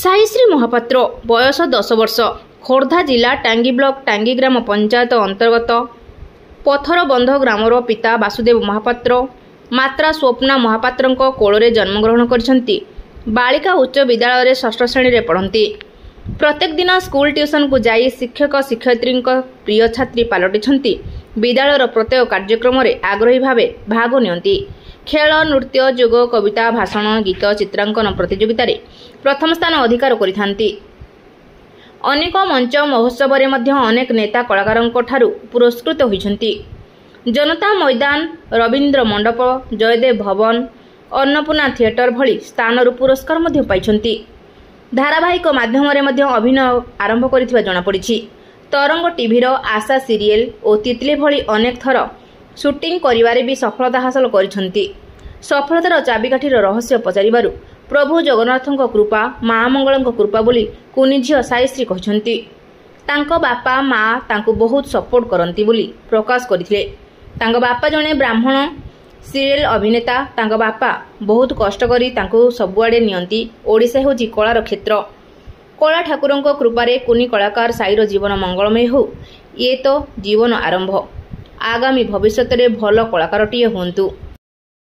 ସାଇଶ୍ରୀ ମହାପାତ୍ର ବୟସ 10 ବର୍ଷ। ଖୋର୍ଦ୍ଧା ଜିଲ୍ଲା ଟାଙ୍ଗୀ ବ୍ଲକ ଟାଙ୍ଗୀ ଗ୍ରାମ ପଞ୍ଚାୟତ ଅନ୍ତର୍ଗତ ପଥରବନ୍ଧ ଗ୍ରାମର ପିତା ବାସୁଦେବ ମହାପାତ୍ର ମାତ୍ରା ସ୍ୱପ୍ନା ମହାପାତ୍ରଙ୍କ କୋଳରେ ଜନ୍ମଗ୍ରହଣ କରିଛନ୍ତି। ବାଳିକା ଉଚ୍ଚ ବିଦ୍ୟାଳୟରେ 6ଠ ଶ୍ରେଣୀରେ ପଢ଼ନ୍ତି। ପ୍ରତ୍ୟେକ ଦିନ ସ୍କୁଲ ଟ୍ୟୁସନକୁ ଯାଇ ଶିକ୍ଷକ ଶିକ୍ଷୟିତ୍ରୀଙ୍କ ପ୍ରିୟ ଛାତ୍ରୀ ପାଲଟିଛନ୍ତି। ବିଦ୍ୟାଳୟର ପ୍ରତ୍ୟେକ କାର୍ଯ୍ୟକ୍ରମରେ ଆଗ୍ରହୀ ଭାବେ ଭାଗ ନିଅନ୍ତି। ଖେଳ, ନୃତ୍ୟ, ଯୋଗ, କବିତା, ଭାଷଣ, ଗୀତ, ଚିତ୍ରାଙ୍କନ ପ୍ରତିଯୋଗିତାରେ ପ୍ରଥମ ସ୍ଥାନ ଅଧିକାର କରିଥାନ୍ତି। ଅନେକ ମଞ୍ଚ ମହୋତ୍ସବରେ ମଧ୍ୟ ଅନେକ ନେତା କଳାକାରଙ୍କ ଠାରୁ ପୁରସ୍କୃତ ହୋଇଛନ୍ତି। ଜନତା ମଇଦାନ, ରବୀନ୍ଦ୍ର ମଣ୍ଡପ, ଜୟଦେବ ଭବନ, ଅନ୍ନପୂର୍ଣ୍ଣା ଥିଏଟର ଭଳି ସ୍ଥାନରୁ ପୁରସ୍କାର ମଧ୍ୟ ପାଇଛନ୍ତି। ଧାରାବାହିକ ମାଧ୍ୟମରେ ମଧ୍ୟ ଅଭିନୟ ଆରମ୍ଭ କରିଥିବା ଜଣାପଡ଼ିଛି। ତରଙ୍ଗ ଟିଭିର ଆଶା ସିରିଏଲ ଓ ତିତଲି ଭଳି ଅନେକ ଥର ସୁଟିଂ କରିବାରେ ବି ସଫଳତା ହାସଲ କରିଛନ୍ତି। ସଫଳତାର ଚାବିକାଠିର ରହସ୍ୟ ପଚାରିବାରୁ ପ୍ରଭୁ ଜଗନ୍ନାଥଙ୍କ କୃପା, ମା ମଙ୍ଗଳଙ୍କ କୃପା ବୋଲି କୁନି ଝିଅ ସାଇଶ୍ରୀ କହିଛନ୍ତି। ତାଙ୍କ ବାପା ମା ତାଙ୍କୁ ବହୁତ ସପୋର୍ଟ କରନ୍ତି ବୋଲି ପ୍ରକାଶ କରିଥିଲେ। ତାଙ୍କ ବାପା ଜଣେ ବ୍ରାହ୍ମଣ ସିରିଏଲ ଅଭିନେତା। ତାଙ୍କ ବାପା ବହୁତ କଷ୍ଟ କରି ତାଙ୍କୁ ସବୁଆଡ଼େ ନିଅନ୍ତି। ଓଡ଼ିଶା ହେଉଛି କଳାର କ୍ଷେତ୍ର। କଳା ଠାକୁରଙ୍କ କୃପାରେ କୁନି କଳାକାର ସାଇର ଜୀବନ ମଙ୍ଗଳମୟ ହେଉ। ଇଏ ତ ଜୀବନ ଆରମ୍ଭ। ଆଗାମୀ ଭବିଷ୍ୟତରେ ଭଲ କଳାକାରଟିଏ ହୁଅନ୍ତୁ।